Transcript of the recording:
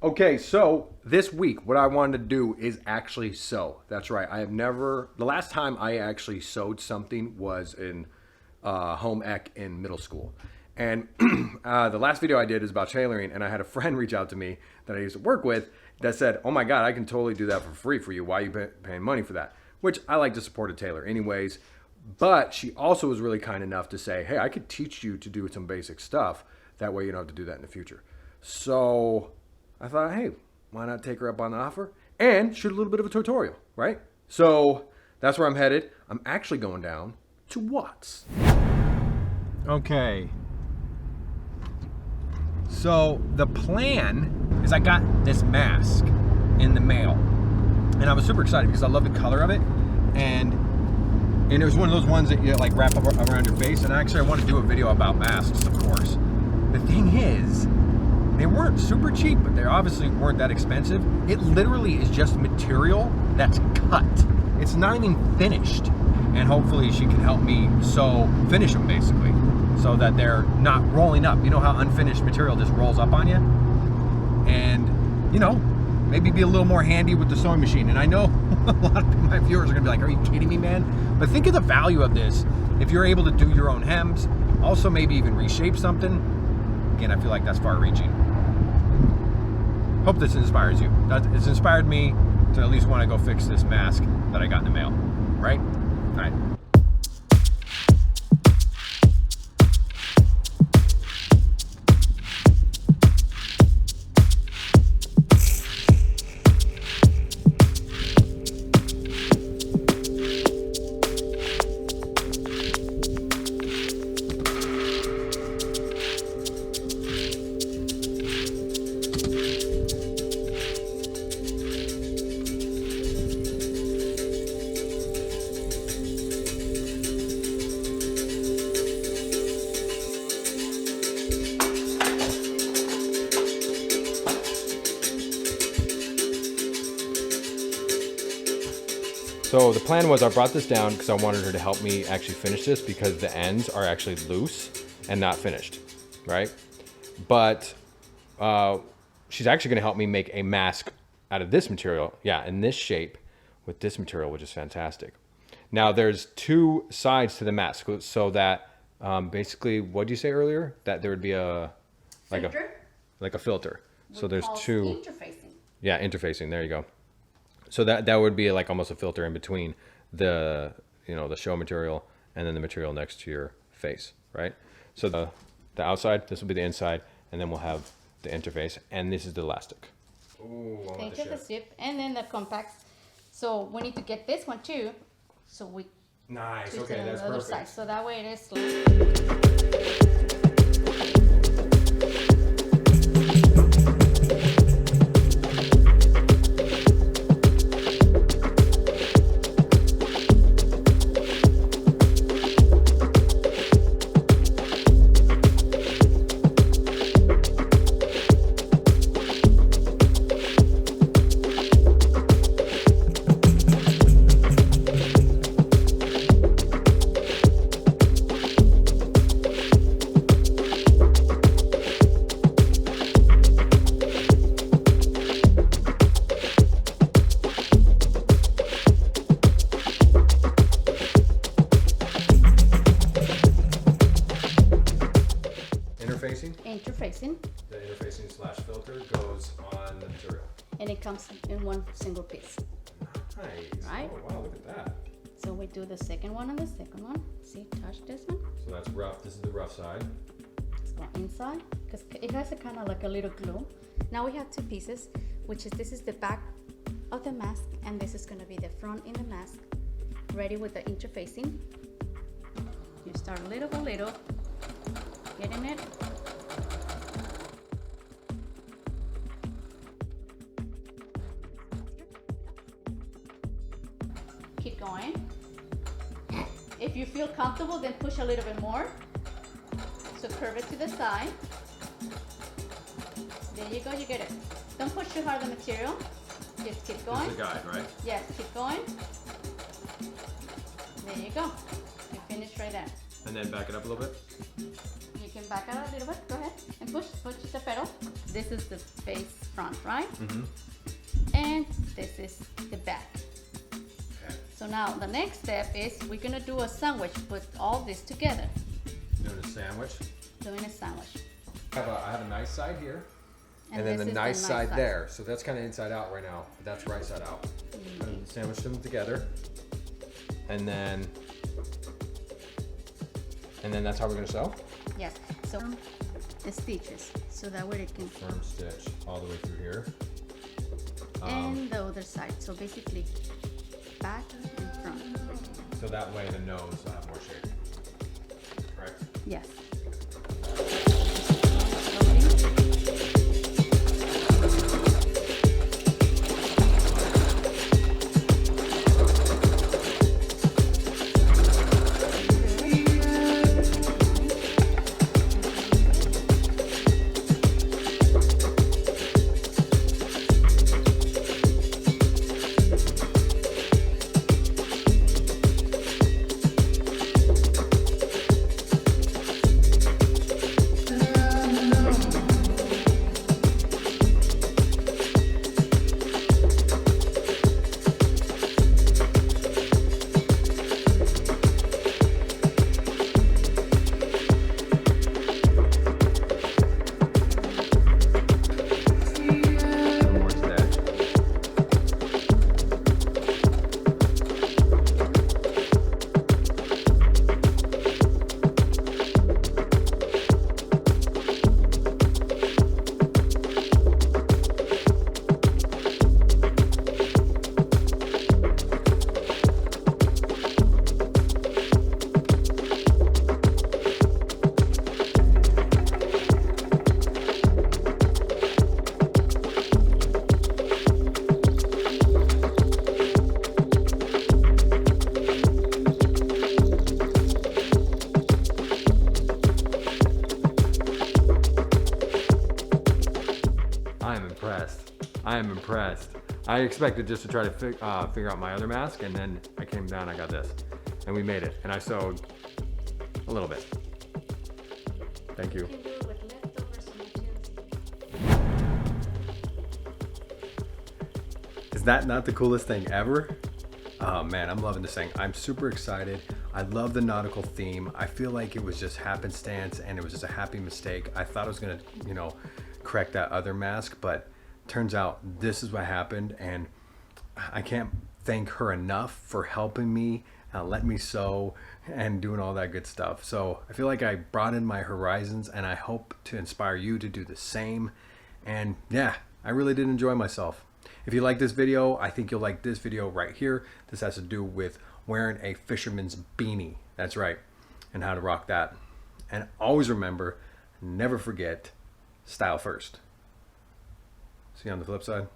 Okay, so this week, what I wanted to do is actually sew. That's right. I have never, the last time I actually sewed something was in home ec in middle school. And the last video I did is about tailoring, and I had a friend reach out to me that I used to work with that said, oh my God, I can totally do that for free for you. Why are you paying money for that? Which I like to support a tailor anyways. But she also was really kind enough to say, hey, I could teach you to do some basic stuff. That way you don't have to do that in the future. So I thought, hey, why not take her up on the offer and shoot a little bit of a tutorial, right? So that's where I'm headed. I'm actually going down to Watts. Okay. So the plan is I got this mask in the mail. And I was super excited because I love the color of it. And it was one of those ones that you like wrap up around your face. And actually I want to do a video about masks, of course. The thing is, they weren't super cheap, but they obviously weren't that expensive. It literally is just material that's cut. It's not even finished. And hopefully she can help me finish them basically, so that they're not rolling up. You know how unfinished material just rolls up on you? And, you know, maybe be a little more handy with the sewing machine. And I know a lot of my viewers are gonna be like, are you kidding me, man? But think of the value of this. If you're able to do your own hems, also maybe even reshape something. Again, I feel like that's far reaching. Hope this inspires you. It's inspired me to at least want to go fix this mask that I got in the mail, right? All right. So the plan was I brought this down because I wanted her to help me actually finish this because the ends are actually loose and not finished, right? But she's actually going to help me make a mask out of this material, yeah, in this shape with this material, which is fantastic. Now there's two sides to the mask, so that basically, what did you say earlier? That there would be a like a filter. So there's two interfacing. Yeah, interfacing. There you go. So that would be like almost a filter in between the, you know, the show material and then the material next to your face, right? So the outside, this will be the inside, and then we'll have the interface, and this is the elastic. Ooh, think of the zip, and then the compact. So we need to get this one too. So we nice. twist Okay, it on that's the other perfect. side. So that way it is slow. Interfacing. The interfacing slash filter goes on the material. And it comes in one single piece. Nice. Right? Oh, wow, look at that. So we do the second one and the second one. See, touch this one. So that's rough. This is the rough side. Let's go inside because it has a kind of like a little glue. Now we have two pieces, which is this is the back of the mask and this is going to be the front in the mask. Ready with the interfacing. You start little by little, getting it. Keep going. If you feel comfortable, then push a little bit more. So curve it to the side. There you go, you get it. Don't push too hard the material. Just keep going. This is the guide, right? Yes, keep going. There you go. You finished right there. And then back it up a little bit. You can back out a little bit. Go ahead and push the pedal. This is the face front, right? And this is the back. Okay. So now the next step is we're gonna do a sandwich. Put all this together. Doing a sandwich. Doing a sandwich. I have a nice side here, and then this the is nice side there. So that's kind of inside out right now. But that's right side out. And sandwich them together, and then that's how we're gonna sew. Yes. So the stitches, so that way it can. Firm stitch all the way through here. And the other side. So basically, back and front. So that way the nose will have more shape. Correct? Yes. I am impressed. I expected just to try to figure out my other mask, and then I came down, I got this. And we made it, and I sewed a little bit. Thank you. You can do it with leftovers and materials. Is that not the coolest thing ever? Oh man, I'm loving this thing. I'm super excited. I love the nautical theme. I feel like it was just happenstance and it was just a happy mistake. I thought I was gonna, correct that other mask, but turns out this is what happened, and I can't thank her enough for helping me, letting me sew and doing all that good stuff. So I feel like I broadened my horizons, and I hope to inspire you to do the same. And yeah, I really did enjoy myself. If you like this video, I think you'll like this video right here. This has to do with wearing a fisherman's beanie. That's right, and how to rock that. And always remember, never forget, style first. See you on the flip side.